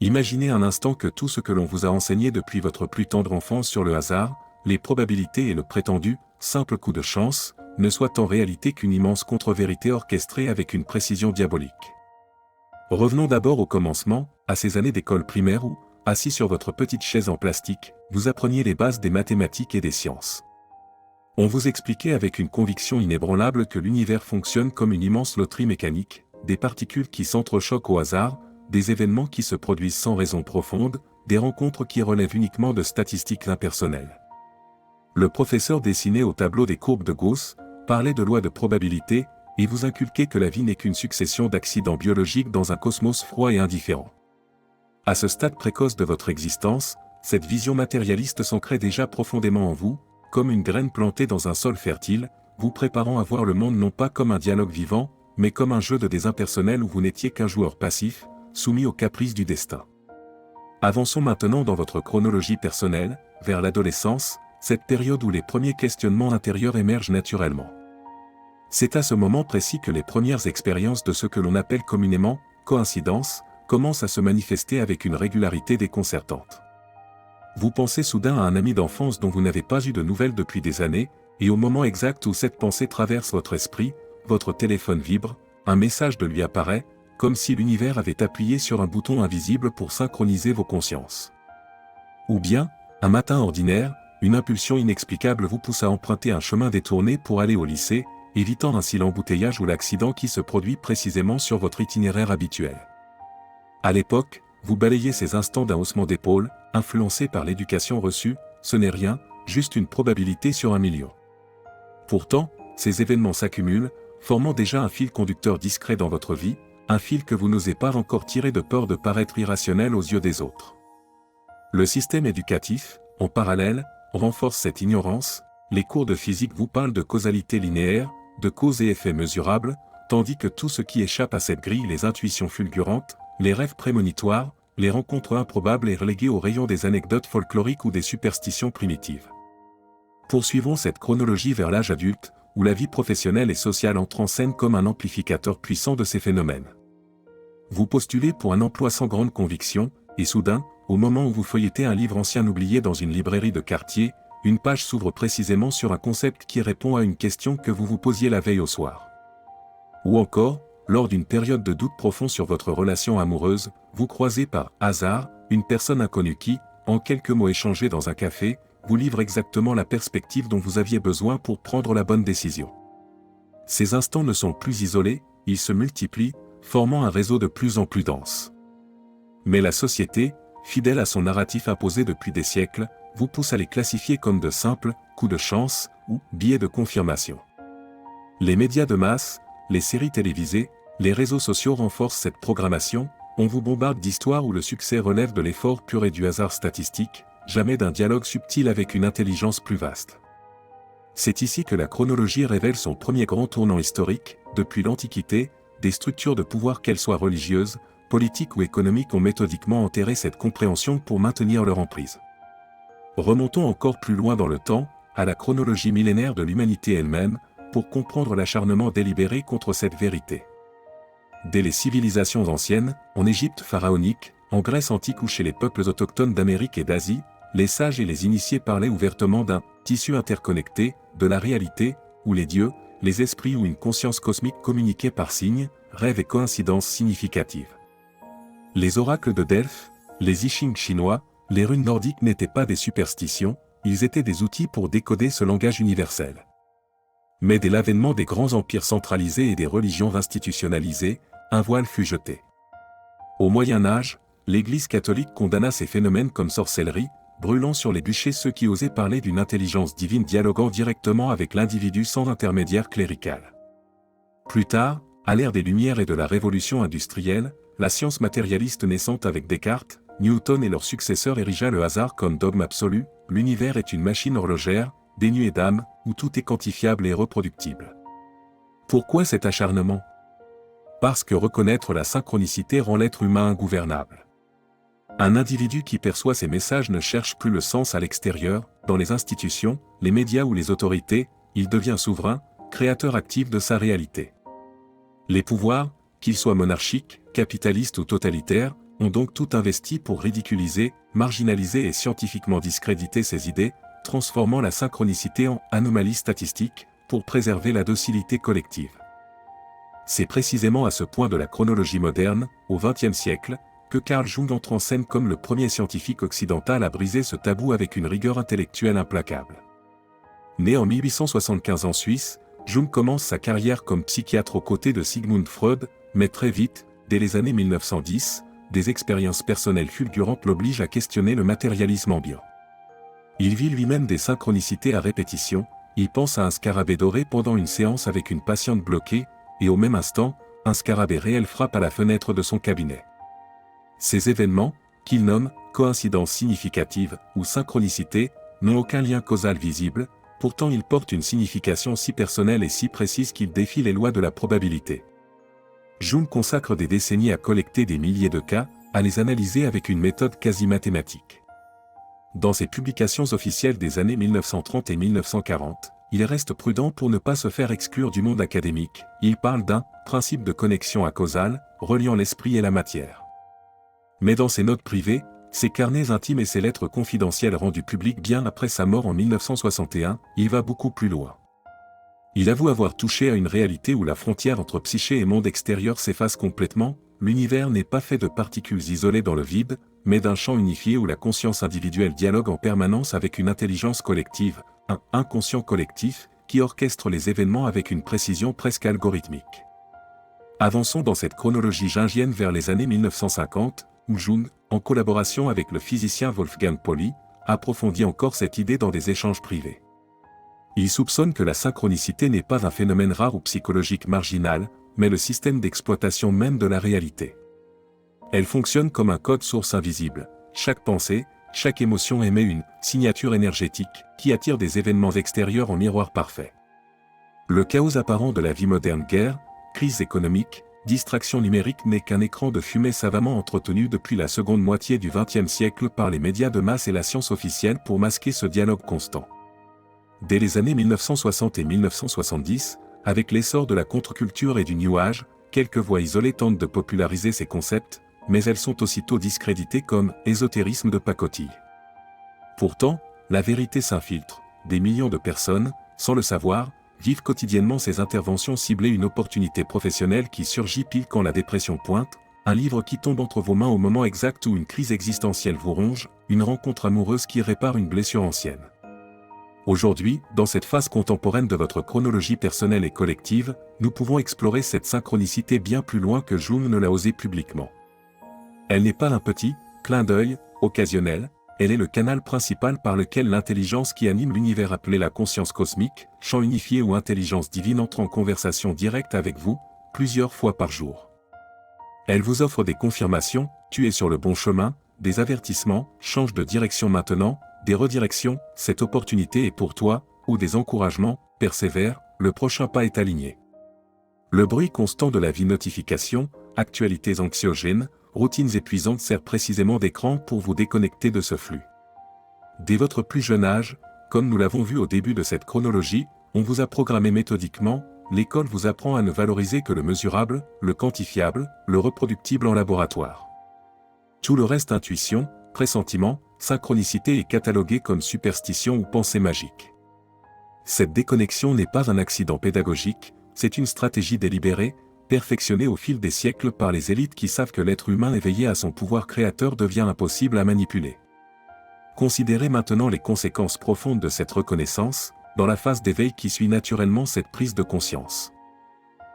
Imaginez un instant que tout ce que l'on vous a enseigné depuis votre plus tendre enfance sur le hasard, les probabilités et le prétendu « simple coup de chance » ne soit en réalité qu'une immense contre-vérité orchestrée avec une précision diabolique. Revenons d'abord au commencement, à ces années d'école primaire où, assis sur votre petite chaise en plastique, vous appreniez les bases des mathématiques et des sciences. On vous expliquait avec une conviction inébranlable que l'univers fonctionne comme une immense loterie mécanique, des particules qui s'entrechoquent au hasard, des événements qui se produisent sans raison profonde, des rencontres qui relèvent uniquement de statistiques impersonnelles. Le professeur dessinait au tableau des courbes de Gauss, parlait de lois de probabilité, et vous inculquait que la vie n'est qu'une succession d'accidents biologiques dans un cosmos froid et indifférent. À ce stade précoce de votre existence, cette vision matérialiste s'ancrait déjà profondément en vous, comme une graine plantée dans un sol fertile, vous préparant à voir le monde non pas comme un dialogue vivant, mais comme un jeu de dés impersonnel où vous n'étiez qu'un joueur passif, soumis aux caprices du destin. Avançons maintenant dans votre chronologie personnelle, vers l'adolescence, cette période où les premiers questionnements intérieurs émergent naturellement. C'est à ce moment précis que les premières expériences de ce que l'on appelle communément « coïncidence » commencent à se manifester avec une régularité déconcertante. Vous pensez soudain à un ami d'enfance dont vous n'avez pas eu de nouvelles depuis des années, et au moment exact où cette pensée traverse votre esprit, votre téléphone vibre, un message de lui apparaît, comme si l'univers avait appuyé sur un bouton invisible pour synchroniser vos consciences. Ou bien, un matin ordinaire, une impulsion inexplicable vous pousse à emprunter un chemin détourné pour aller au lycée, évitant ainsi l'embouteillage ou l'accident qui se produit précisément sur votre itinéraire habituel. À l'époque, vous balayez ces instants d'un haussement d'épaule, influencé par l'éducation reçue, ce n'est rien, juste une probabilité sur 1 million. Pourtant, ces événements s'accumulent, formant déjà un fil conducteur discret dans votre vie, un fil que vous n'osez pas encore tirer de peur de paraître irrationnel aux yeux des autres. Le système éducatif, en parallèle, renforce cette ignorance, les cours de physique vous parlent de causalité linéaire, de cause et effet mesurables, tandis que tout ce qui échappe à cette grille, les intuitions fulgurantes, les rêves prémonitoires, les rencontres improbables est relégué au rayon des anecdotes folkloriques ou des superstitions primitives. Poursuivons cette chronologie vers l'âge adulte, où la vie professionnelle et sociale entre en scène comme un amplificateur puissant de ces phénomènes. Vous postulez pour un emploi sans grande conviction, et soudain, au moment où vous feuilletez un livre ancien oublié dans une librairie de quartier, une page s'ouvre précisément sur un concept qui répond à une question que vous vous posiez la veille au soir. Ou encore, lors d'une période de doute profond sur votre relation amoureuse, vous croisez par hasard une personne inconnue qui, en quelques mots échangés dans un café, vous livre exactement la perspective dont vous aviez besoin pour prendre la bonne décision. Ces instants ne sont plus isolés, ils se multiplient, formant un réseau de plus en plus dense. Mais la société, fidèle à son narratif imposé depuis des siècles, vous pousse à les classifier comme de simples coups de chance ou biais de confirmation. Les médias de masse, les séries télévisées, les réseaux sociaux renforcent cette programmation, on vous bombarde d'histoires où le succès relève de l'effort pur et du hasard statistique, jamais d'un dialogue subtil avec une intelligence plus vaste. C'est ici que la chronologie révèle son premier grand tournant historique, depuis l'Antiquité, des structures de pouvoir qu'elles soient religieuses, politiques ou économiques ont méthodiquement enterré cette compréhension pour maintenir leur emprise. Remontons encore plus loin dans le temps, à la chronologie millénaire de l'humanité elle-même, pour comprendre l'acharnement délibéré contre cette vérité. Dès les civilisations anciennes, en Égypte pharaonique, en Grèce antique ou chez les peuples autochtones d'Amérique et d'Asie, les sages et les initiés parlaient ouvertement d'un tissu interconnecté, de la réalité, où les dieux, les esprits ou une conscience cosmique communiquaient par signes, rêves et coïncidences significatives. Les oracles de Delphes, les I Ching chinois, les runes nordiques n'étaient pas des superstitions, ils étaient des outils pour décoder ce langage universel. Mais dès l'avènement des grands empires centralisés et des religions institutionnalisées, un voile fut jeté. Au Moyen Âge, l'Église catholique condamna ces phénomènes comme sorcellerie, brûlant sur les bûchers ceux qui osaient parler d'une intelligence divine dialoguant directement avec l'individu sans intermédiaire clérical. Plus tard, à l'ère des Lumières et de la Révolution industrielle, la science matérialiste naissante avec Descartes, Newton et leurs successeurs érigea le hasard comme dogme absolu, l'univers est une machine horlogère, dénuée d'âme, où tout est quantifiable et reproductible. Pourquoi cet acharnement ? Parce que reconnaître la synchronicité rend l'être humain ingouvernable. Un individu qui perçoit ces messages ne cherche plus le sens à l'extérieur, dans les institutions, les médias ou les autorités, il devient souverain, créateur actif de sa réalité. Les pouvoirs, qu'ils soient monarchiques, capitalistes ou totalitaires, ont donc tout investi pour ridiculiser, marginaliser et scientifiquement discréditer ces idées, transformant la synchronicité en anomalie statistique pour préserver la docilité collective. C'est précisément à ce point de la chronologie moderne, au XXe siècle, que Carl Jung entre en scène comme le premier scientifique occidental à briser ce tabou avec une rigueur intellectuelle implacable. Né en 1875 en Suisse, Jung commence sa carrière comme psychiatre aux côtés de Sigmund Freud, mais très vite, dès les années 1910, des expériences personnelles fulgurantes l'obligent à questionner le matérialisme ambiant. Il vit lui-même des synchronicités à répétition, il pense à un scarabée doré pendant une séance avec une patiente bloquée, et au même instant, un scarabée réel frappe à la fenêtre de son cabinet. Ces événements, qu'il nomme coïncidence significative ou synchronicité, n'ont aucun lien causal visible, pourtant ils portent une signification si personnelle et si précise qu'ils défient les lois de la probabilité. Jung consacre des décennies à collecter des milliers de cas, à les analyser avec une méthode quasi mathématique. Dans ses publications officielles des années 1930 et 1940, il reste prudent pour ne pas se faire exclure du monde académique, il parle d'un « principe de connexion acausale » reliant l'esprit et la matière. Mais dans ses notes privées, ses carnets intimes et ses lettres confidentielles rendues publiques bien après sa mort en 1961, il va beaucoup plus loin. Il avoue avoir touché à une réalité où la frontière entre psyché et monde extérieur s'efface complètement, l'univers n'est pas fait de particules isolées dans le vide, mais d'un champ unifié où la conscience individuelle dialogue en permanence avec une intelligence collective, un inconscient collectif, qui orchestre les événements avec une précision presque algorithmique. Avançons dans cette chronologie jungienne vers les années 1950, où Jung, en collaboration avec le physicien Wolfgang Pauli, approfondit encore cette idée dans des échanges privés. Il soupçonne que la synchronicité n'est pas un phénomène rare ou psychologique marginal, mais le système d'exploitation même de la réalité. Elle fonctionne comme un code source invisible. Chaque pensée, chaque émotion émet une signature énergétique qui attire des événements extérieurs en miroir parfait. Le chaos apparent de la vie moderne, guerre, crise économique, distraction numérique n'est qu'un écran de fumée savamment entretenu depuis la seconde moitié du XXe siècle par les médias de masse et la science officielle pour masquer ce dialogue constant. Dès les années 1960 et 1970, avec l'essor de la contre-culture et du New Age, quelques voix isolées tentent de populariser ces concepts, mais elles sont aussitôt discréditées comme ésotérisme de pacotille. Pourtant, la vérité s'infiltre. Des millions de personnes, sans le savoir, vivent quotidiennement ces interventions ciblées, une opportunité professionnelle qui surgit pile quand la dépression pointe, un livre qui tombe entre vos mains au moment exact où une crise existentielle vous ronge, une rencontre amoureuse qui répare une blessure ancienne. Aujourd'hui, dans cette phase contemporaine de votre chronologie personnelle et collective, nous pouvons explorer cette synchronicité bien plus loin que Jung ne l'a osé publiquement. Elle n'est pas un petit clin d'œil occasionnel, elle est le canal principal par lequel l'intelligence qui anime l'univers appelée la conscience cosmique, champ unifié ou intelligence divine entre en conversation directe avec vous, plusieurs fois par jour. Elle vous offre des confirmations, tu es sur le bon chemin, des avertissements, change de direction maintenant, des redirections, cette opportunité est pour toi, ou des encouragements, persévère, le prochain pas est aligné. Le bruit constant de la vie, notifications, actualités anxiogènes, routines épuisantes sert précisément d'écran pour vous déconnecter de ce flux. Dès votre plus jeune âge, comme nous l'avons vu au début de cette chronologie, on vous a programmé méthodiquement, l'école vous apprend à ne valoriser que le mesurable, le quantifiable, le reproductible en laboratoire. Tout le reste, intuition, pressentiment, synchronicité, est catalogué comme superstition ou pensée magique. Cette déconnexion n'est pas un accident pédagogique, c'est une stratégie délibérée, perfectionnée au fil des siècles par les élites qui savent que l'être humain éveillé à son pouvoir créateur devient impossible à manipuler. Considérez maintenant les conséquences profondes de cette reconnaissance, dans la phase d'éveil qui suit naturellement cette prise de conscience.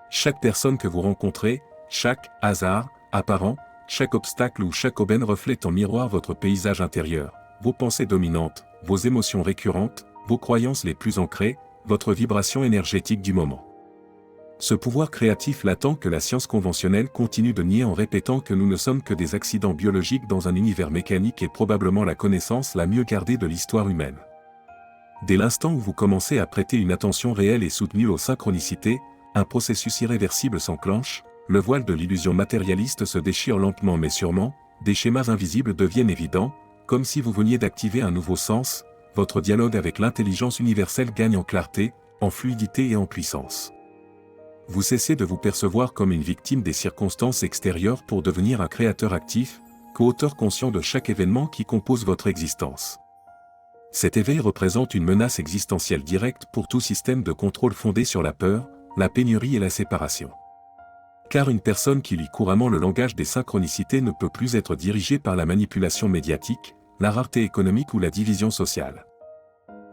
Chaque personne que vous rencontrez, chaque hasard apparent, chaque obstacle ou chaque aubaine reflète en miroir votre paysage intérieur, vos pensées dominantes, vos émotions récurrentes, vos croyances les plus ancrées, votre vibration énergétique du moment. Ce pouvoir créatif latent que la science conventionnelle continue de nier en répétant que nous ne sommes que des accidents biologiques dans un univers mécanique est probablement la connaissance la mieux gardée de l'histoire humaine. Dès l'instant où vous commencez à prêter une attention réelle et soutenue aux synchronicités, un processus irréversible s'enclenche, le voile de l'illusion matérialiste se déchire lentement mais sûrement, des schémas invisibles deviennent évidents, comme si vous veniez d'activer un nouveau sens, votre dialogue avec l'intelligence universelle gagne en clarté, en fluidité et en puissance. Vous cessez de vous percevoir comme une victime des circonstances extérieures pour devenir un créateur actif, co-auteur conscient de chaque événement qui compose votre existence. Cet éveil représente une menace existentielle directe pour tout système de contrôle fondé sur la peur, la pénurie et la séparation. Car une personne qui lit couramment le langage des synchronicités ne peut plus être dirigée par la manipulation médiatique, la rareté économique ou la division sociale.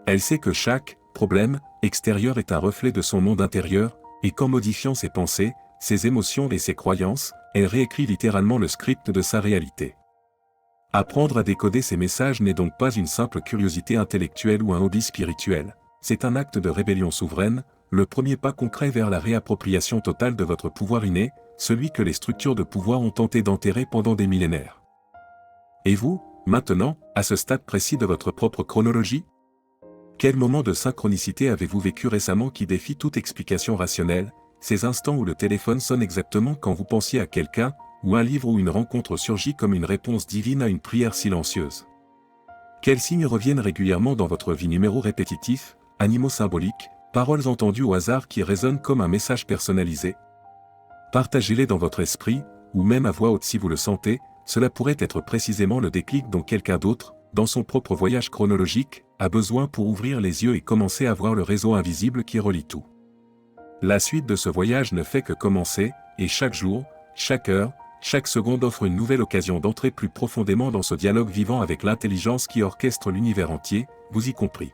Elle sait que chaque problème extérieur est un reflet de son monde intérieur, et qu'en modifiant ses pensées, ses émotions et ses croyances, elle réécrit littéralement le script de sa réalité. Apprendre à décoder ces messages n'est donc pas une simple curiosité intellectuelle ou un hobby spirituel, c'est un acte de rébellion souveraine, le premier pas concret vers la réappropriation totale de votre pouvoir inné, celui que les structures de pouvoir ont tenté d'enterrer pendant des millénaires. Et vous, maintenant, à ce stade précis de votre propre chronologie? Quel moment de synchronicité avez-vous vécu récemment qui défie toute explication rationnelle, ces instants où le téléphone sonne exactement quand vous pensiez à quelqu'un, ou un livre ou une rencontre surgit comme une réponse divine à une prière silencieuse? Quels signes reviennent régulièrement dans votre vie? Numéros répétitifs, animaux symboliques, paroles entendues au hasard qui résonnent comme un message personnalisé? Partagez-les dans votre esprit, ou même à voix haute si vous le sentez, cela pourrait être précisément le déclic dont quelqu'un d'autre, dans son propre voyage chronologique, a besoin pour ouvrir les yeux et commencer à voir le réseau invisible qui relie tout. La suite de ce voyage ne fait que commencer, et chaque jour, chaque heure, chaque seconde offre une nouvelle occasion d'entrer plus profondément dans ce dialogue vivant avec l'intelligence qui orchestre l'univers entier, vous y compris.